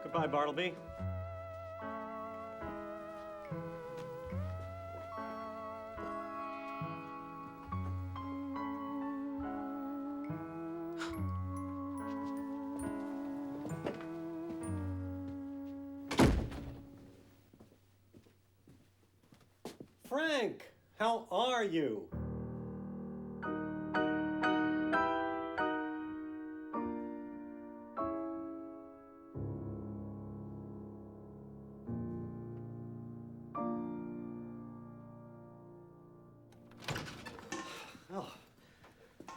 Goodbye, Bartleby. Frank, how are you?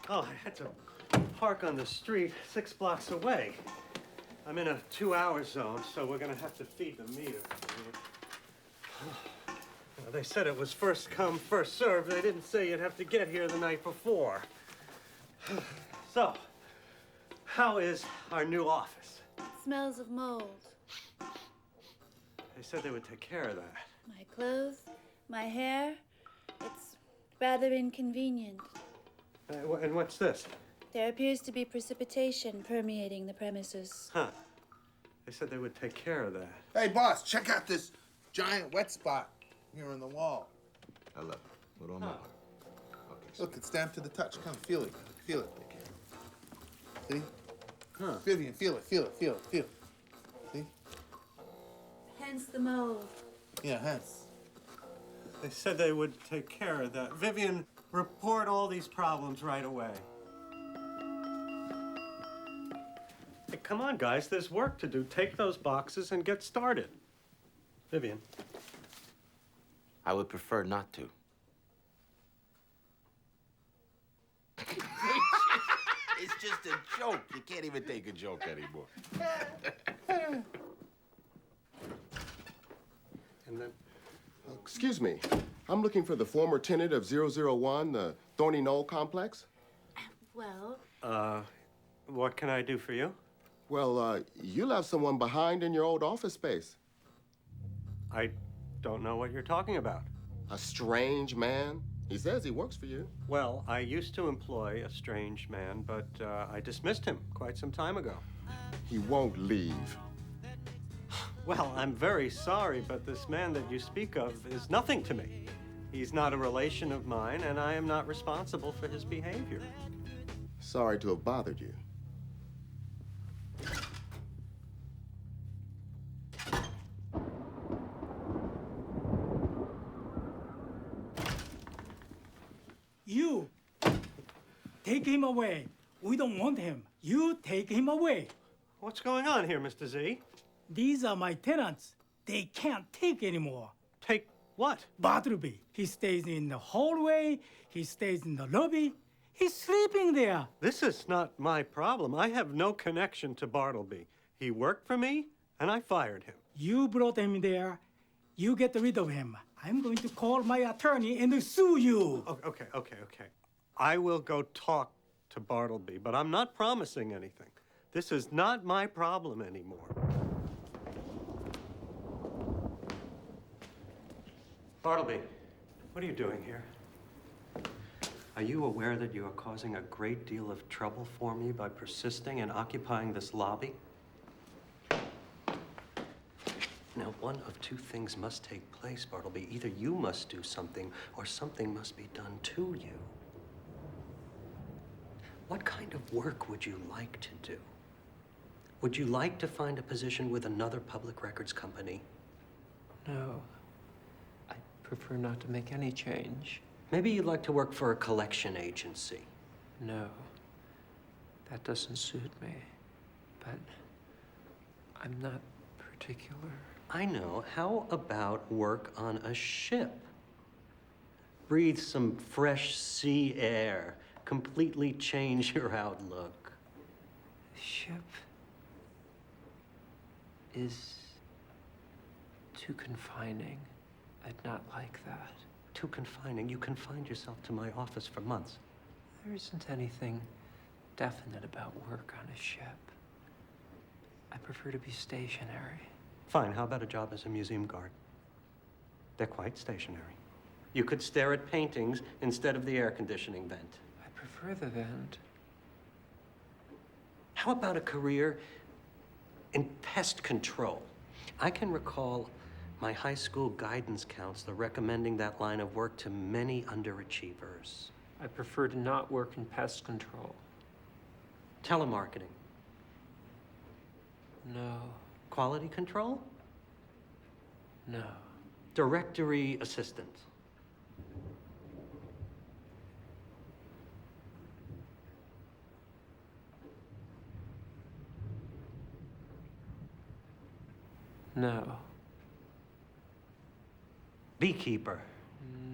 Oh, I had to park on the street 6 blocks away. I'm in a 2-hour zone, so we're gonna have to feed the meter. Well, they said it was first come, first served. They didn't say you'd have to get here the night before. So, how is our new office? Smells of mold. They said they would take care of that. My clothes, my hair. It's rather inconvenient. And what's this? There appears to be precipitation permeating the premises. Huh. They said they would take care of that. Hey, boss, check out this giant wet spot here on the wall. I love it. What on that? Look, it's stamped to the touch. Come, feel it. Feel it. See? Huh. Vivian, feel it, feel it, feel it, feel it. See? Hence the mold. Yeah, hence. They said they would take care of that. Vivian, report all these problems right away. Hey, come on, guys. There's work to do. Take those boxes and get started. Vivian. I would prefer not to. It's just a joke. You can't even take a joke anymore. And then? Excuse me. I'm looking for the former tenant of 001, the Thorny Knoll complex. Well, what can I do for you? Well, you left someone behind in your old office space. I don't know what you're talking about. A strange man? He says he works for you. Well, I used to employ a strange man, but I dismissed him quite some time ago. He won't leave. Well, I'm very sorry, but this man that you speak of is nothing to me. He's not a relation of mine, and I am not responsible for his behavior. Sorry to have bothered you. You take him away. We don't want him. You take him away. What's going on here, Mr. Z? These are my tenants. They can't take anymore. Take what? Bartleby. He stays in the hallway. He stays in the lobby. He's sleeping there. This is not my problem. I have no connection to Bartleby. He worked for me, and I fired him. You brought him there. You get rid of him. I'm going to call my attorney and sue you. Okay. I will go talk to Bartleby, but I'm not promising anything. This is not my problem anymore. Bartleby, what are you doing here? Are you aware that you are causing a great deal of trouble for me by persisting and occupying this lobby? Now, one of two things must take place, Bartleby. Either you must do something, or something must be done to you. What kind of work would you like to do? Would you like to find a position with another public records company? No. I prefer not to make any change. Maybe you'd like to work for a collection agency. No. That doesn't suit me. But I'm not particular. I know. How about work on a ship? Breathe some fresh sea air. Completely change your outlook. Ship is too confining. I'd not like that. Too confining? You confined yourself to my office for months. There isn't anything definite about work on a ship. I prefer to be stationary. Fine, how about a job as a museum guard? They're quite stationary. You could stare at paintings instead of the air conditioning vent. I prefer the vent. How about a career in pest control? I can recall my high school guidance counselor recommending that line of work to many underachievers. I prefer to not work in pest control. Telemarketing. No. Quality control? No. Directory assistant. No. Beekeeper.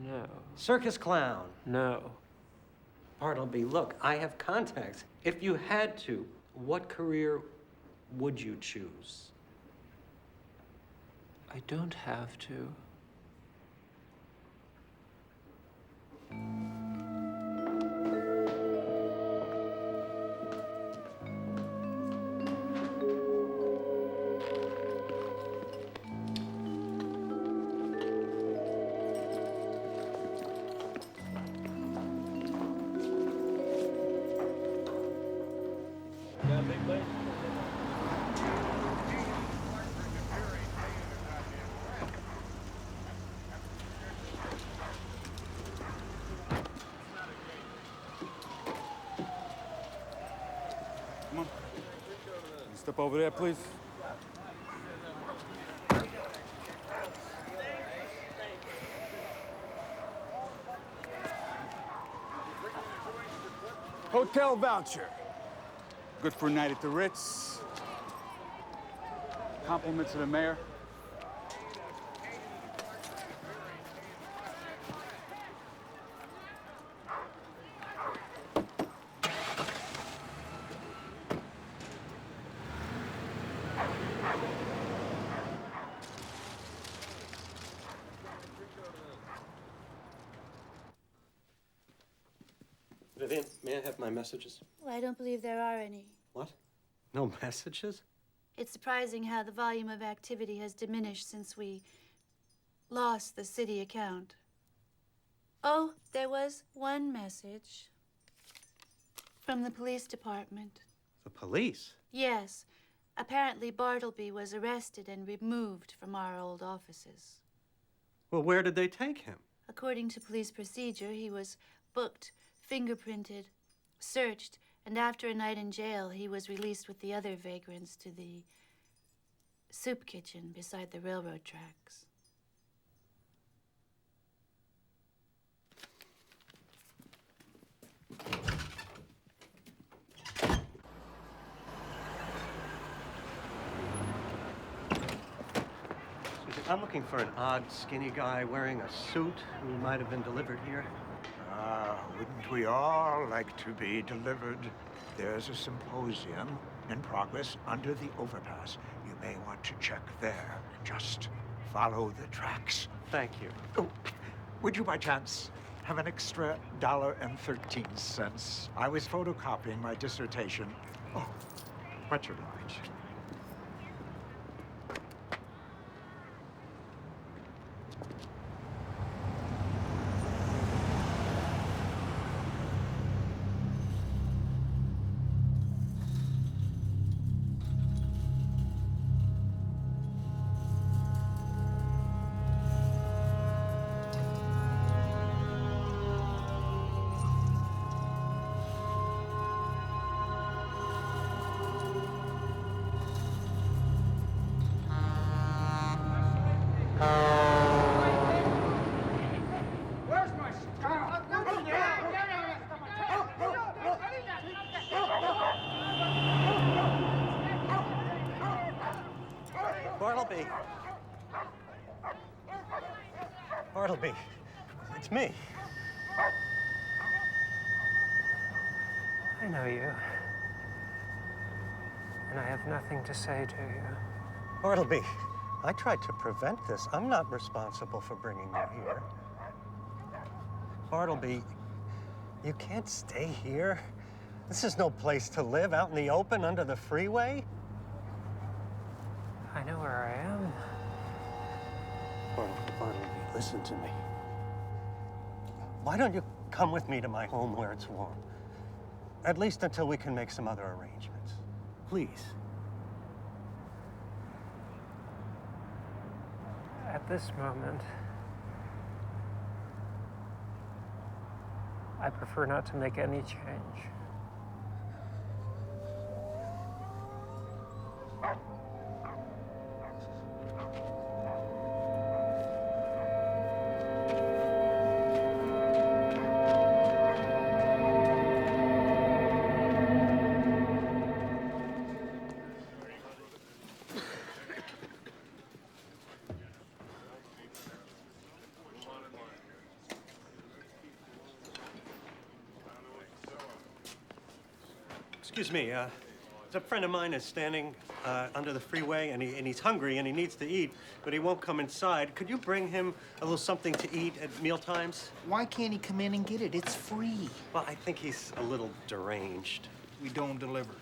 No. Circus clown. No. Bartleby, look, I have contacts. If you had to, what career would you choose? I don't have to. Come on. Step over there, please. Hotel voucher. Good for a night at the Ritz. Compliments to the mayor. Vivian, may I have my messages? Well, I don't believe there are any. What? No messages? It's surprising how the volume of activity has diminished since we lost the city account. Oh, there was one message from the police department. The police? Yes. Apparently Bartleby was arrested and removed from our old offices. Well, where did they take him? According to police procedure, he was booked, fingerprinted, searched, and after a night in jail, he was released with the other vagrants to the soup kitchen beside the railroad tracks. I'm looking for an odd, skinny guy wearing a suit who might have been delivered here. Wouldn't we all like to be delivered. There's a symposium in progress under the overpass. You may want to check there. Just follow the tracks. Thank you. Oh, would you by chance have an extra $1.13? I was photocopying my dissertation. Oh, much obliged. Bartleby. Bartleby, it's me. I know you. And I have nothing to say to you. Bartleby, I tried to prevent this. I'm not responsible for bringing you here. Bartleby, you can't stay here. This is no place to live, out in the open under the freeway. I know where I am. Bartleby, listen to me. Why don't you come with me to my home where it's warm? At least until we can make some other arrangements. Please. At this moment, I prefer not to make any change. Excuse me, a friend of mine is standing under the freeway, and he's hungry, and he needs to eat, but he won't come inside. Could you bring him a little something to eat at mealtimes? Why can't he come in and get it? It's free. Well, I think he's a little deranged. We don't deliver.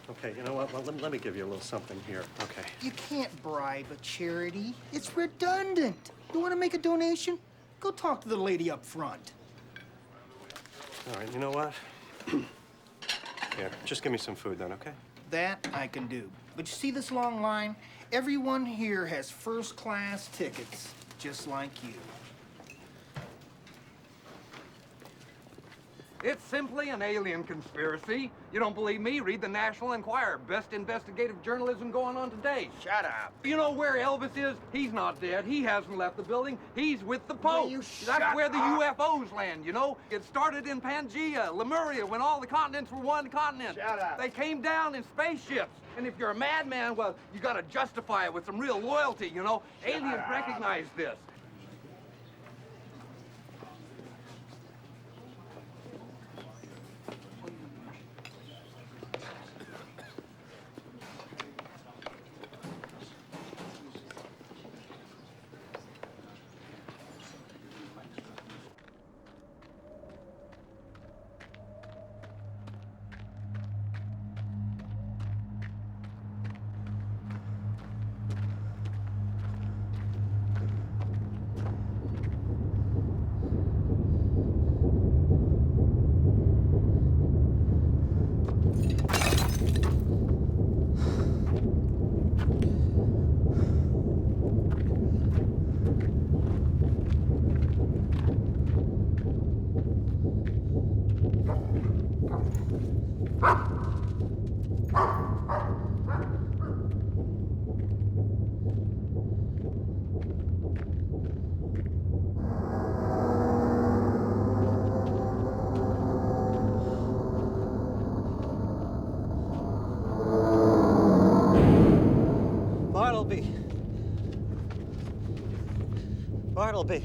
Okay, you know what? Well, let me give you a little something here. Okay. You can't bribe a charity. It's redundant. You want to make a donation? Go talk to the lady up front. All right, you know what? Here, just give me some food then, okay? That I can do. But you see this long line? Everyone here has first-class tickets, just like you. It's simply an alien conspiracy. You don't believe me? Read the National Enquirer. Best investigative journalism going on today. Shut up. You know where Elvis is? He's not dead. He hasn't left the building. He's with the Pope. Will you That's where the up? UFOs land, you know? It started in Pangea, Lemuria, when all the continents were one continent. Shut up. They came down in spaceships. And if you're a madman, well, you gotta justify it with some real loyalty, you know? Aliens recognize this. Bartleby.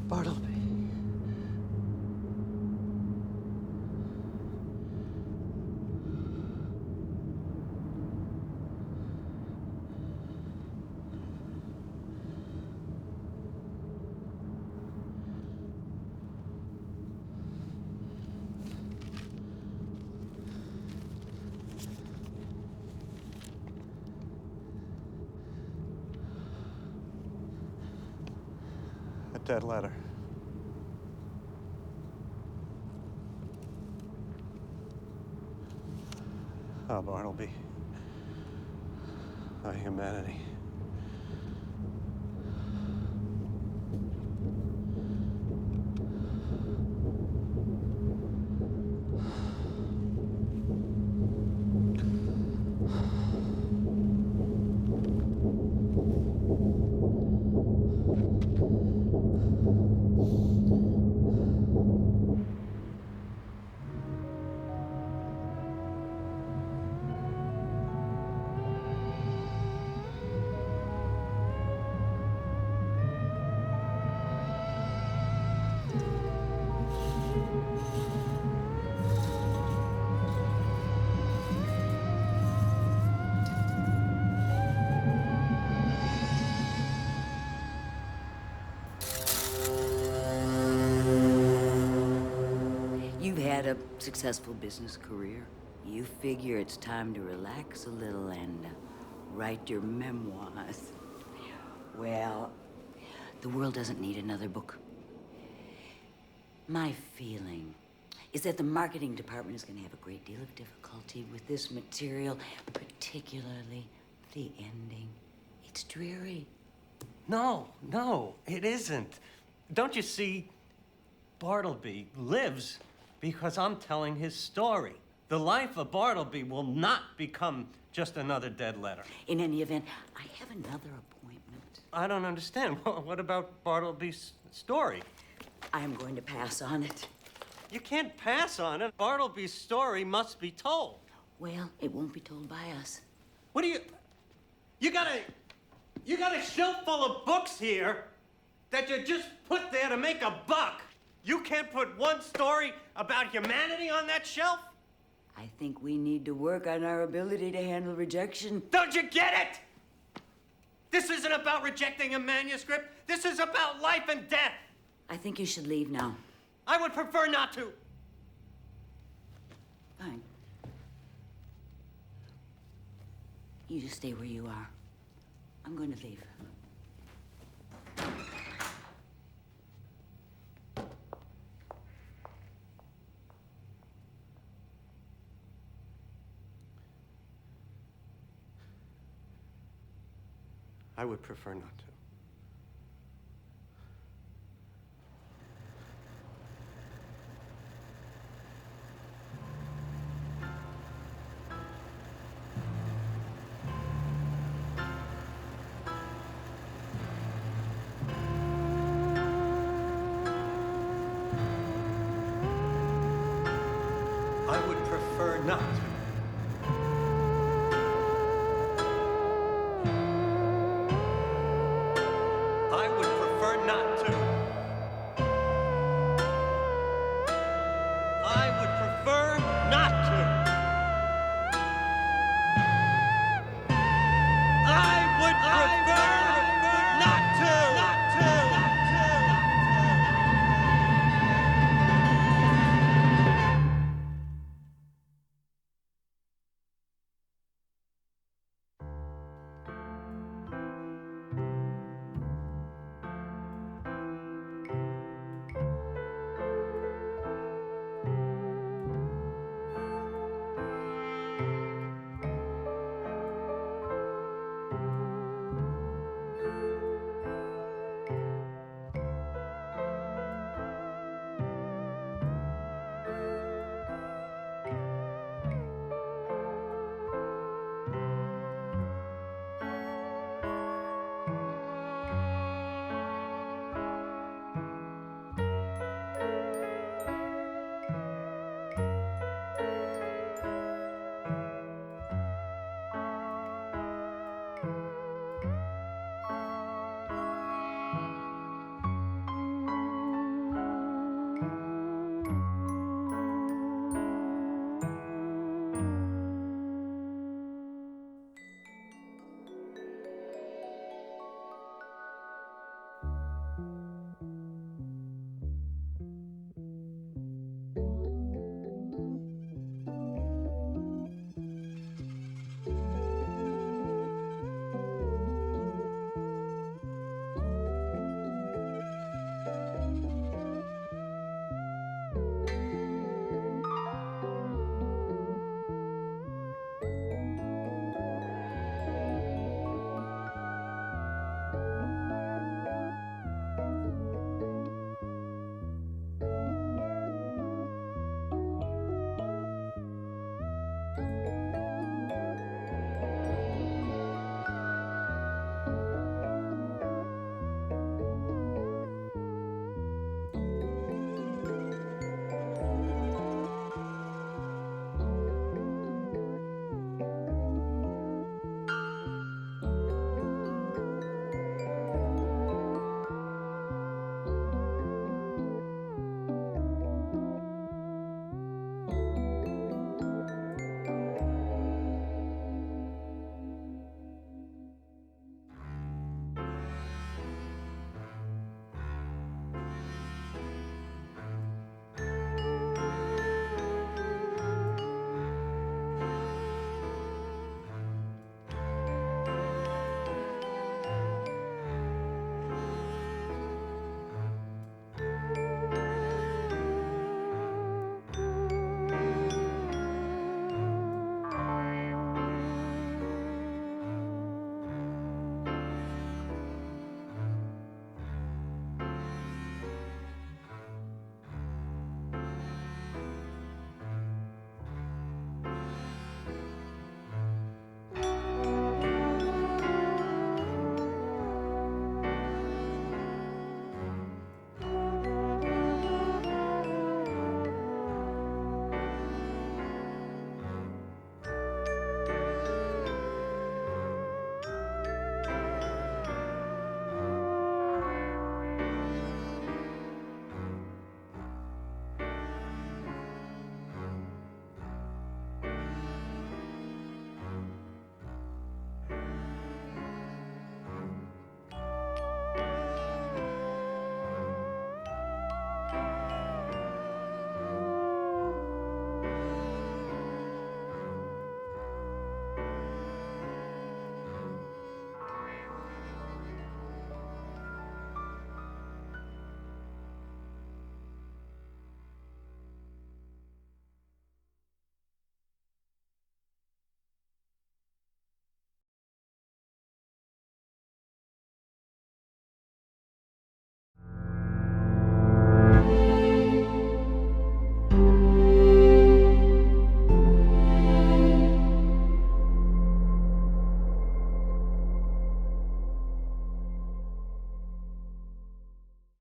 Bartleby. A dead letter. Ah, Bartleby. Our humanity. You've had a successful business career. You figure it's time to relax a little and write your memoirs. Well, the world doesn't need another book. My feeling is that the marketing department is going to have a great deal of difficulty with this material, particularly the ending. It's dreary. No, it isn't. Don't you see? Bartleby lives because I'm telling his story. The life of Bartleby will not become just another dead letter. In any event, I have another appointment. I don't understand. What about Bartleby's story? I am going to pass on it. You can't pass on it. Bartleby's story must be told. Well, it won't be told by us. What do you got a shelf full of books here that you just put there to make a buck. You can't put one story about humanity on that shelf? I think we need to work on our ability to handle rejection. Don't you get it? This isn't about rejecting a manuscript. This is about life and death. I think you should leave now. I would prefer not to. Fine. You just stay where you are. I'm going to leave. I would prefer not to. I would prefer not to.